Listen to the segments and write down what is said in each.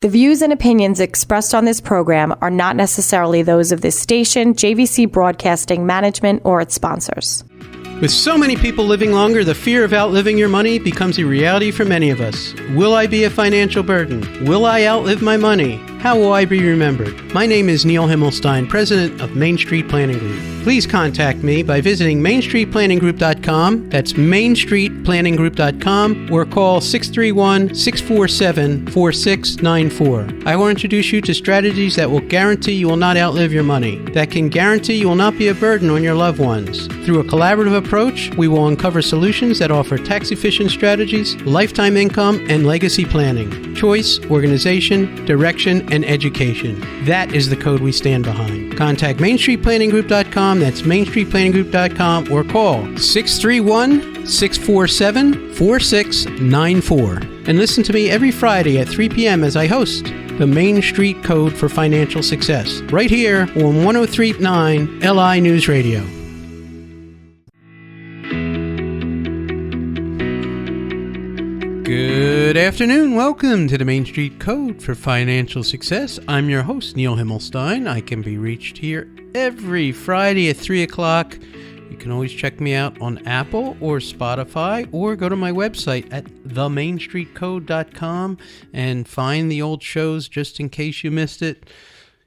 The views and opinions expressed on this program are not necessarily those of this station, JVC Broadcasting Management, or its sponsors. With so many people living longer, the fear of outliving your money becomes a reality for many of us. Will I be a financial burden? Will I outlive my money? How will I be remembered? My name is Neil Himmelstein, president of Main Street Planning Group. Please contact me by visiting mainstreetplanninggroup.com. That's mainstreetplanninggroup.com, or call 631-647-4694. I will introduce you to strategies that will guarantee you will not outlive your money, that can guarantee you will not be a burden on your loved ones. Through a collaborative approach, we will uncover solutions that offer tax-efficient strategies, lifetime income, and legacy planning, choice, organization, direction, and education. That is the code we stand behind. Contact mainstreetplanninggroup.com. That's mainstreetplanninggroup.com, or call 631-647-4694. And listen to me every Friday at 3 p.m. as I host the Main Street Code for Financial Success, right here on 103.9 LI News Radio. Good afternoon. Welcome to the Main Street Code for Financial Success. I'm your host, Neil Himmelstein. I can be reached here every Friday at 3 o'clock. You can always check me out on Apple or Spotify, or go to my website at themainstreetcode.com and find the old shows just in case you missed it.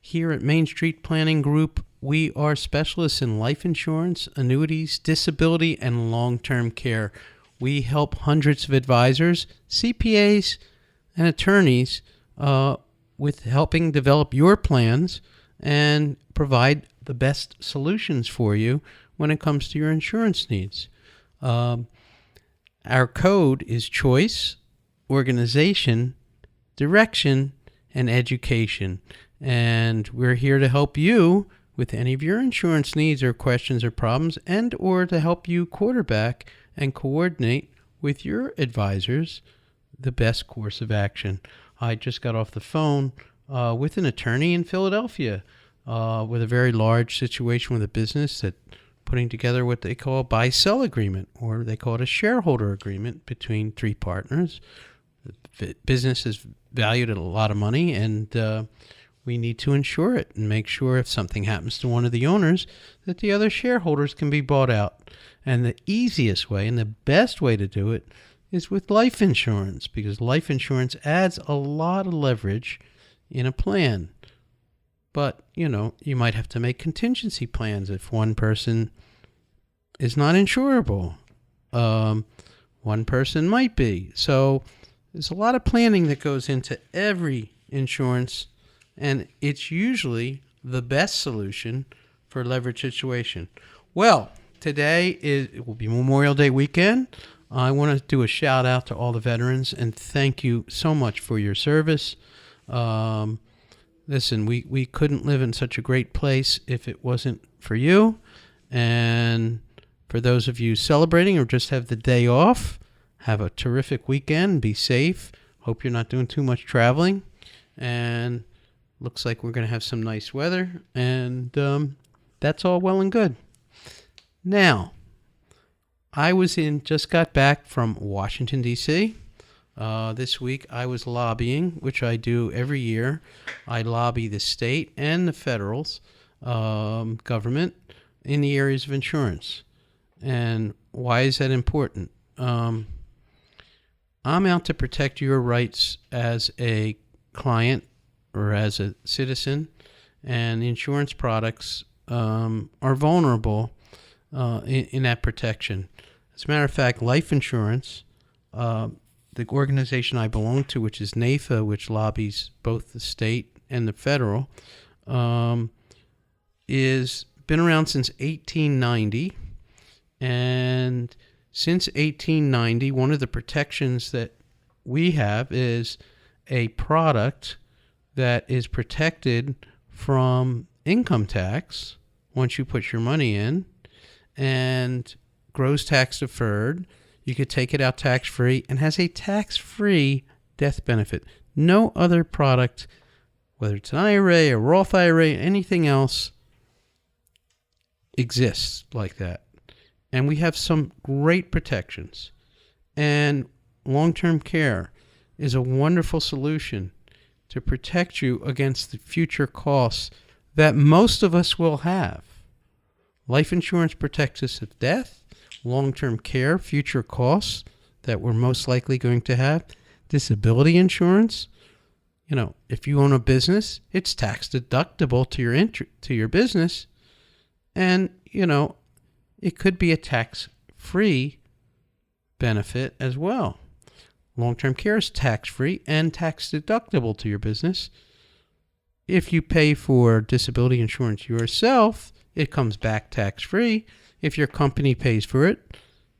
Here at Main Street Planning Group, we are specialists in life insurance, annuities, disability, and long-term care. We help hundreds of advisors, CPAs, and attorneys with helping develop your plans and provide the best solutions for you when it comes to your insurance needs. Our code is choice, organization, direction, and education. And we're here to help you with any of your insurance needs or questions or problems, and or to help you quarterback and coordinate with your advisors the best course of action. I just got off the phone with an attorney in Philadelphia with a very large situation with a business that putting together what they call a buy-sell agreement, or they call it a shareholder agreement between three partners. The business is valued at a lot of money, and we need to insure it and make sure if something happens to one of the owners that the other shareholders can be bought out. And the easiest way and the best way to do it is with life insurance, because life insurance adds a lot of leverage in a plan. But, you might have to make contingency plans if one person is not insurable. One person might be. So there's a lot of planning that goes into every insurance, and it's usually the best solution for a leverage situation. Well, today it will be Memorial Day weekend. I want to do a shout out to all the veterans and thank you so much for your service. Listen, we couldn't live in such a great place if it wasn't for you. And for those of you celebrating or just have the day off, have a terrific weekend. Be safe. Hope you're not doing too much traveling. And looks like we're going to have some nice weather. And that's all well and good. Now, I just got back from Washington, D.C. This week I was lobbying, which I do every year. I lobby the state and the federal's government in the areas of insurance. And why is that important? I'm out to protect your rights as a client or as a citizen, and insurance products are vulnerable in that protection. As a matter of fact, life insurance, the organization I belong to, which is NAFA, which lobbies both the state and the federal, is been around since 1890. And since 1890, one of the protections that we have is a product that is protected from income tax once you put your money in, and grows tax deferred. You could take it out tax-free and has a tax-free death benefit. No other product, whether it's an IRA, a Roth IRA, anything else, exists like that. And we have some great protections. And long-term care is a wonderful solution. to protect you against the future costs that most of us will have. Life insurance protects us of death, long-term care, future costs that we're most likely going to have. Disability insurance, if you own a business, it's tax deductible to your business. And, it could be a tax-free benefit as well. Long-term care is tax-free and tax deductible to your business. If you pay for disability insurance yourself, it comes back tax-free. If your company pays for it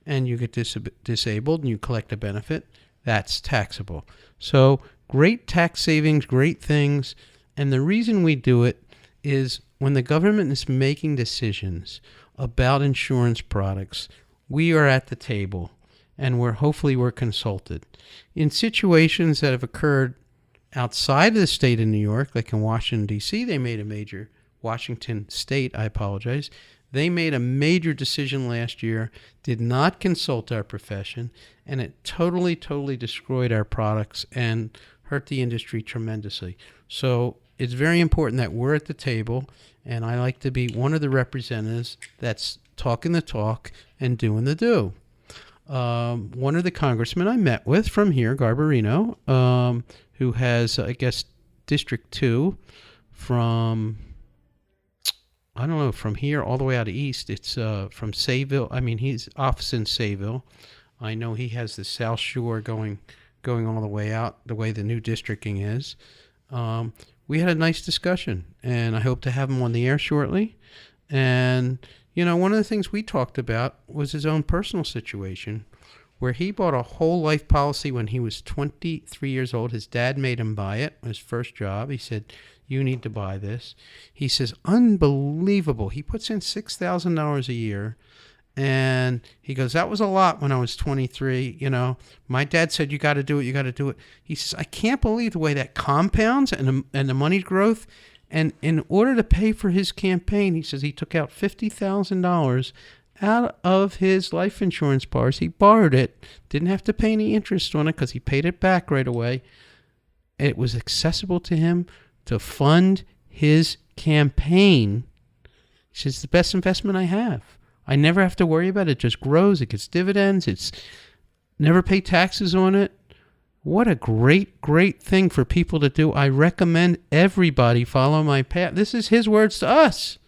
and you get disabled and you collect a benefit, that's taxable. So great tax savings, great things. And the reason we do it is when the government is making decisions about insurance products, we are at the table and hopefully we're consulted. In situations that have occurred outside of the state of New York, like in Washington, D.C., Washington State, I apologize. They made a major decision last year, did not consult our profession, and it totally destroyed our products and hurt the industry tremendously. So it's very important that we're at the table, and I like to be one of the representatives that's talking the talk and doing the do. One of the congressmen I met with from here, Garbarino, who has, District 2 from here all the way out east. It's from Sayville. He's office in Sayville. I know he has the South Shore going all the way out, the way the new districting is. We had a nice discussion, and I hope to have him on the air shortly. And, one of the things we talked about was his own personal situation, where he bought a whole life policy when he was 23 years old. His dad made him buy it, his first job. He said, you need to buy this. He says, unbelievable. He puts in $6,000 a year. And he goes, that was a lot when I was 23. My dad said, you got to do it. He says, I can't believe the way that compounds and the money growth. And in order to pay for his campaign, he says he took out $50,000 out of his life insurance policy. He borrowed it, didn't have to pay any interest on it because he paid it back right away. It was accessible to him to fund his campaign. He says, the best investment I have. I never have to worry about it. It just grows. It gets dividends. It's never pay taxes on it. What a great thing for people to do. I recommend everybody follow my path. This is his words to us.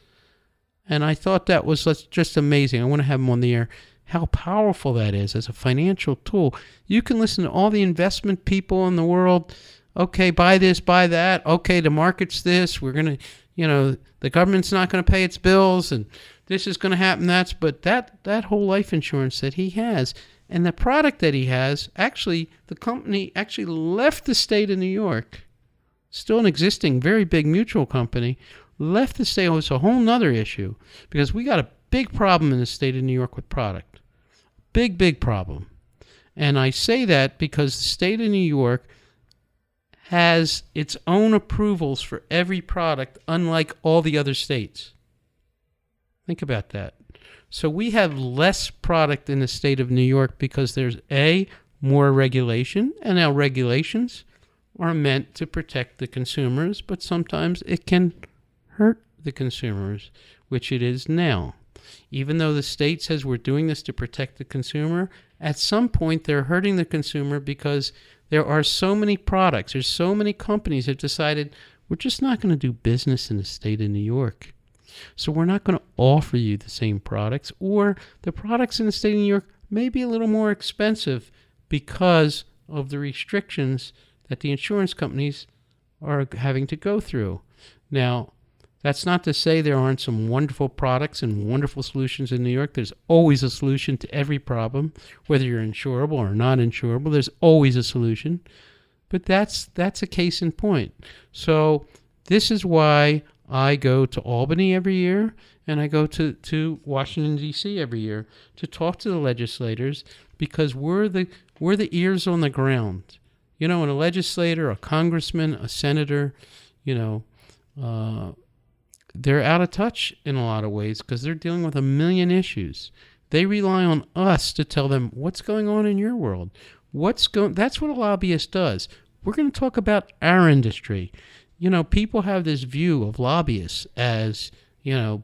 And I thought that was just amazing. I want to have him on the air. How powerful that is as a financial tool. You can listen to all the investment people in the world. Okay, buy this, buy that. Okay, the market's this. We're going to, the government's not going to pay its bills, and this is going to happen. But that whole life insurance that he has and the product that he has, actually, the company actually left the state of New York, still an existing very big mutual company, left the state. It's a whole nother issue because we got a big problem in the state of New York with product. Big problem. And I say that because the state of New York has its own approvals for every product, unlike all the other states. Think about that. So we have less product in the state of New York because there's more regulation, and our regulations are meant to protect the consumers, but sometimes it can hurt the consumers, which it is now. Even though the state says we're doing this to protect the consumer, at some point they're hurting the consumer because there are so many products, there's so many companies that have decided we're just not going to do business in the state of New York. So we're not going to offer you the same products, or the products in the state of New York may be a little more expensive because of the restrictions that the insurance companies are having to go through. Now, that's not to say there aren't some wonderful products and wonderful solutions in New York. There's always a solution to every problem, whether you're insurable or not insurable. There's always a solution. But that's a case in point. So this is why I go to Albany every year, and I go to Washington, D.C. every year to talk to the legislators, because we're the ears on the ground. When a legislator, a congressman, a senator, they're out of touch in a lot of ways because they're dealing with a million issues. They rely on us to tell them what's going on in your world. That's what a lobbyist does. we're going to talk about our industry. People have this view of lobbyists as,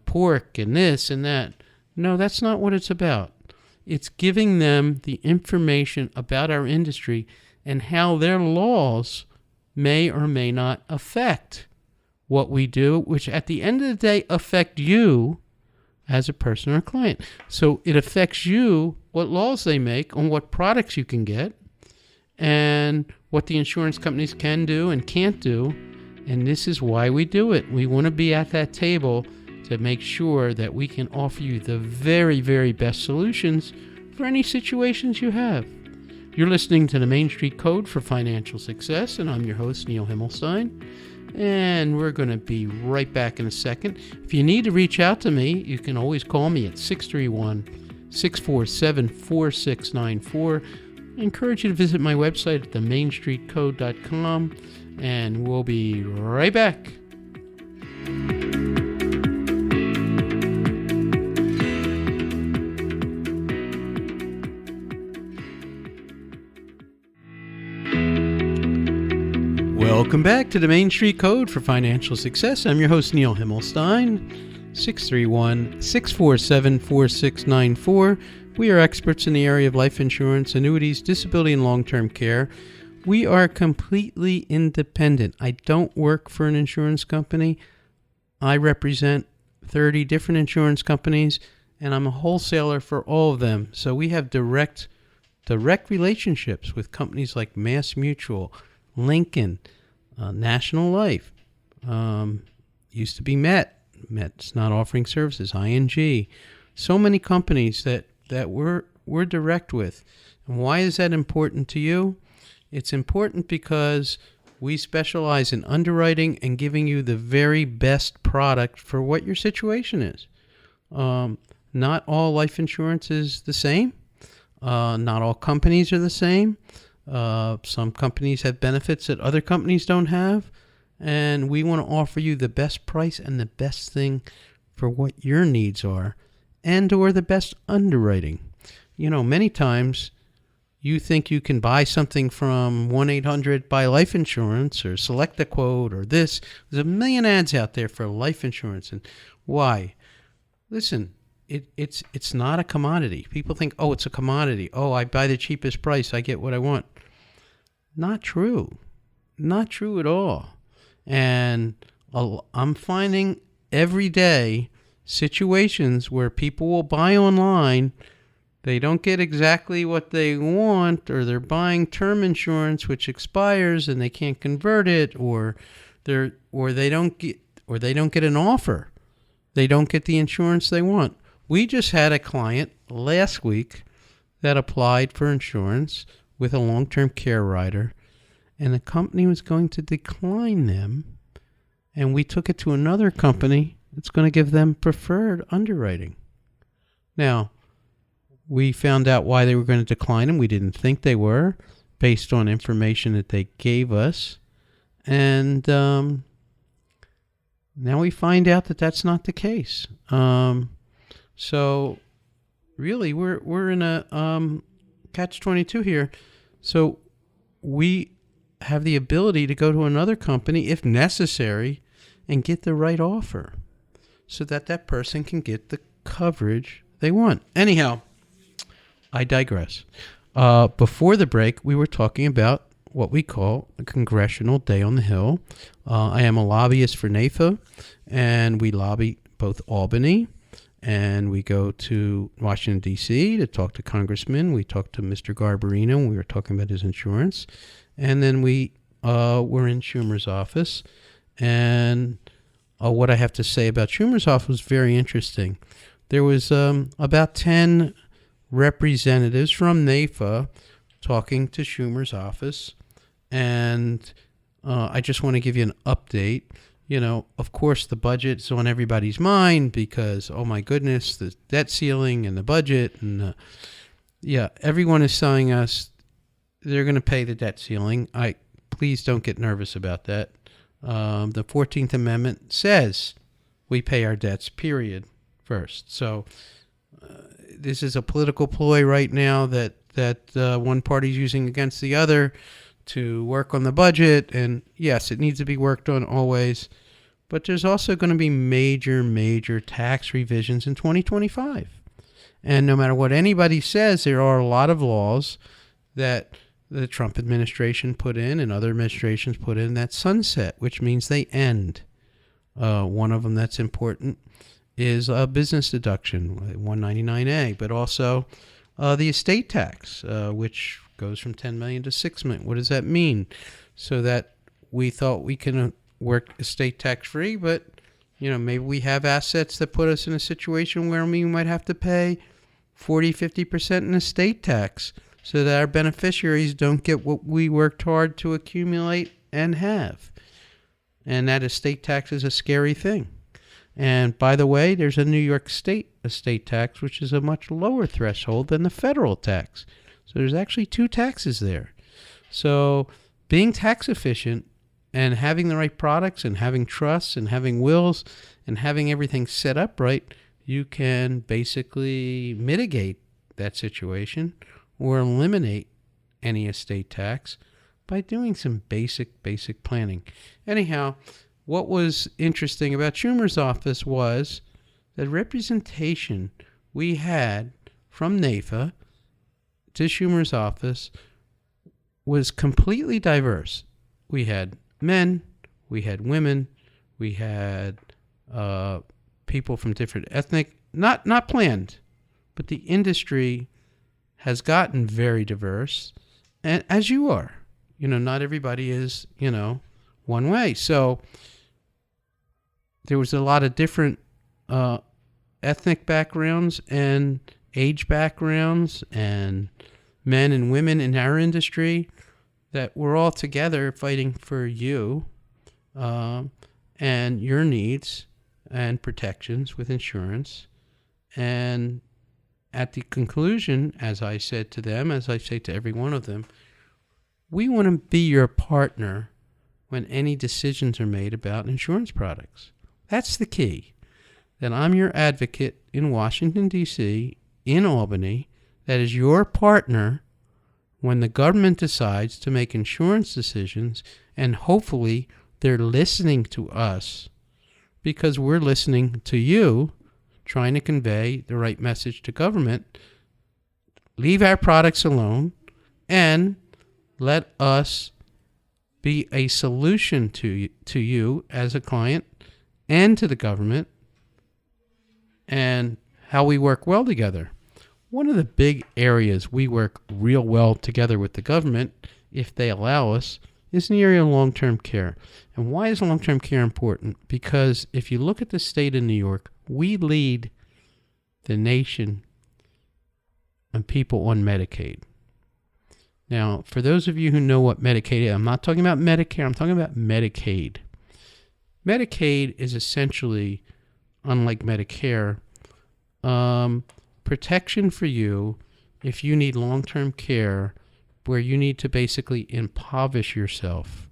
pork and this and that. No, that's not what it's about. It's giving them the information about our industry and how their laws may or may not affect what we do, which at the end of the day affect you as a person or client. So it affects you, what laws they make on what products you can get and what the insurance companies can do and can't do. And this is why we do it. We want to be at that table to make sure that we can offer you the very, very best solutions for any situations you have. You're listening to the Main Street Code for Financial Success, and I'm your host, Neil Himmelstein. And we're going to be right back in a second. If you need to reach out to me, you can always call me at 631-647-4694. I encourage you to visit my website at themainstreetcode.com, and we'll be right back. Welcome back to the Main Street Code for Financial Success. I'm your host, Neil Himmelstein, 631-647-4694. We are experts in the area of life insurance, annuities, disability, and long-term care. We are completely independent. I don't work for an insurance company. I represent 30 different insurance companies, and I'm a wholesaler for all of them. So we have direct relationships with companies like Mass Mutual, Lincoln, National Life, used to be Met's not offering services, ING, so many companies that we're direct with. And why is that important to you? It's important because we specialize in underwriting and giving you the very best product for what your situation is. Not all life insurance is the same. Not all companies are the same. Some companies have benefits that other companies don't have, and we want to offer you the best price and the best thing for what your needs are, and or the best underwriting. Many times you think you can buy something from 1-800-BUY Life Insurance or Select a Quote or this. There's a million ads out there for life insurance, and why? Listen, it's not a commodity. People think, oh, it's a commodity. Oh, I buy the cheapest price, I get what I want. Not true. Not true at all. And I'm finding every day situations where people will buy online, they don't get exactly what they want, or they're buying term insurance which expires and they can't convert it, or they don't get an offer. They don't get the insurance they want. We just had a client last week that applied for insurance with a long-term care rider, and the company was going to decline them, and we took it to another company that's going to give them preferred underwriting. Now, we found out why they were going to decline them. We didn't think they were, based on information that they gave us, and now we find out that that's not the case. So really, we're in a catch-22 here. So we have the ability to go to another company, if necessary, and get the right offer so that person can get the coverage they want. Anyhow, I digress. Before the break, we were talking about what we call the Congressional Day on the Hill. I am a lobbyist for NAFA, and we lobby both Albany, and we go to Washington, D.C. to talk to congressmen. We talked to Mr. Garbarino, and we were talking about his insurance. And then we were in Schumer's office. And what I have to say about Schumer's office was very interesting. There was about 10 representatives from NAFA talking to Schumer's office. And I just want to give you an update. Of course, the budget's on everybody's mind because, oh my goodness, the debt ceiling and the budget. And everyone is telling us they're going to pay the debt ceiling. Please don't get nervous about that. The 14th Amendment says we pay our debts, period, first. So this is a political ploy right now that one party's using against the other to work on the budget. And yes, it needs to be worked on always. But there's also going to be major tax revisions in 2025. And no matter what anybody says, there are a lot of laws that the Trump administration put in and other administrations put in that sunset, which means they end. One of them that's important is a business deduction, 199A, but also the estate tax, which goes from $10 million to $6 million. What does that mean? So that we thought we can work estate tax free, but maybe we have assets that put us in a situation where we might have to pay 40-50% in estate tax, so that our beneficiaries don't get what we worked hard to accumulate and have. And that estate tax is a scary thing. And by the way, there's a New York State estate tax, which is a much lower threshold than the federal tax. So there's actually two taxes there. So being tax efficient and having the right products and having trusts and having wills and having everything set up right, you can basically mitigate that situation or eliminate any estate tax by doing some basic planning. Anyhow, what was interesting about Schumer's office was the representation we had from NAFA to Schumer's office was completely diverse. We had men, we had women, we had people from different ethnic, not planned, but the industry has gotten very diverse, and as you are, not everybody is, one way. So there was a lot of different ethnic backgrounds and age backgrounds and men and women in our industry that were all together fighting for you and your needs and protections with insurance. And at the conclusion, as I said to them, as I say to every one of them, we want to be your partner when any decisions are made about insurance products. That's the key. That I'm your advocate in Washington, D.C., in Albany, that is your partner when the government decides to make insurance decisions, and hopefully they're listening to us because we're listening to you, trying to convey the right message to government. Leave our products alone and let us be a solution to you as a client and to the government, and how we work well together. One of the big areas we work real well together with the government, if they allow us, is in the area of long-term care. And why is long-term care important? Because if you look at the state of New York, we lead the nation on people on Medicaid. Now, for those of you who know what Medicaid is, I'm not talking about Medicare, I'm talking about Medicaid. Medicaid is essentially, unlike Medicare, protection for you if you need long-term care where you need to basically impoverish yourself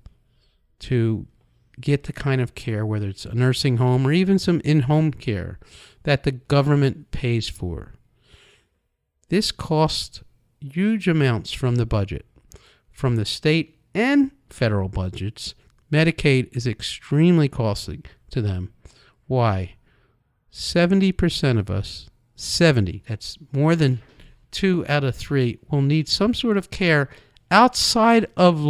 to get the kind of care, whether it's a nursing home or even some in-home care, that the government pays for. This costs huge amounts from the budget, from the state and federal budgets. Medicaid is extremely costly to them. Why? 70% of us, 70, that's more than 2 out of 3, will need some sort of care outside of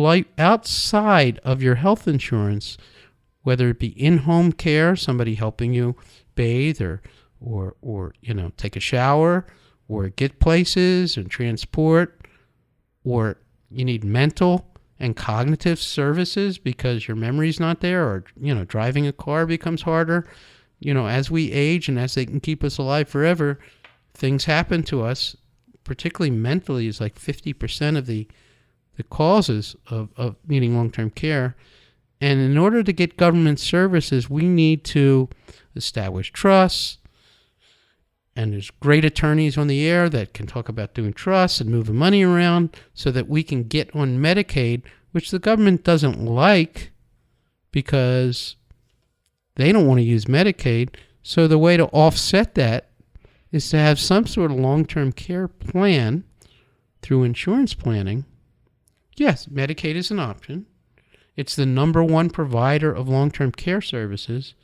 your health insurance, whether it be in-home care, somebody helping you bathe or take a shower, or get places and transport, or you need mental and cognitive services because your memory's not there, or driving a car becomes harder. As we age and as they can keep us alive forever, things happen to us, particularly mentally, is like 50% of the causes of needing long-term care. And in order to get government services, we need to establish trusts. And there's great attorneys on the air that can talk about doing trusts and moving money around so that we can get on Medicaid, which the government doesn't like because they don't want to use Medicaid. So the way to offset that is to have some sort of long-term care plan through insurance planning Yes, Medicaid is an option. It's the number one provider of long-term care services,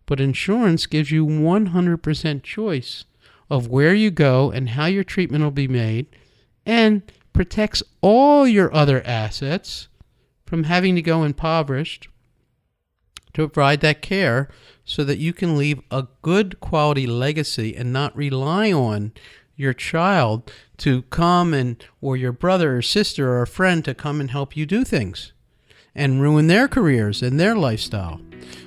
but insurance gives you 100% choice of where you go and how your treatment will be made, and protects all your other assets from having to go impoverished to provide that care so that you can leave a good quality legacy and not rely on your child to come or your brother or sister or a friend to come and help you do things and ruin their careers and their lifestyle.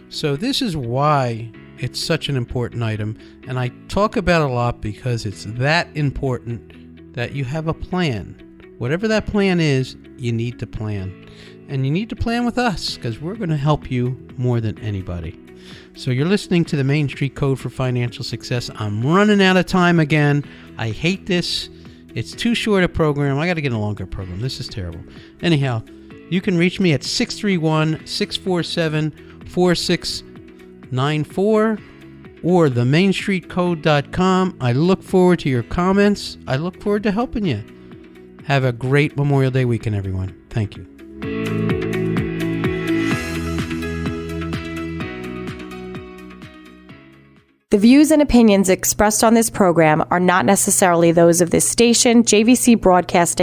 So this is why it's such an important item, and I talk about it a lot because it's that important that you have a plan. Whatever that plan is, you need to plan. And you need to plan with us because we're going to help you more than anybody. So you're listening to the Main Street Code for Financial Success. I'm running out of time again. I hate this. It's too short a program. I got to get a longer program. This is terrible. Anyhow, you can reach me at 631-647-4694 or themainstreetcode.com. I look forward to your comments. I look forward to helping you. Have a great Memorial Day weekend, everyone. Thank you. The views and opinions expressed on this program are not necessarily those of this station, JVC Broadcasting.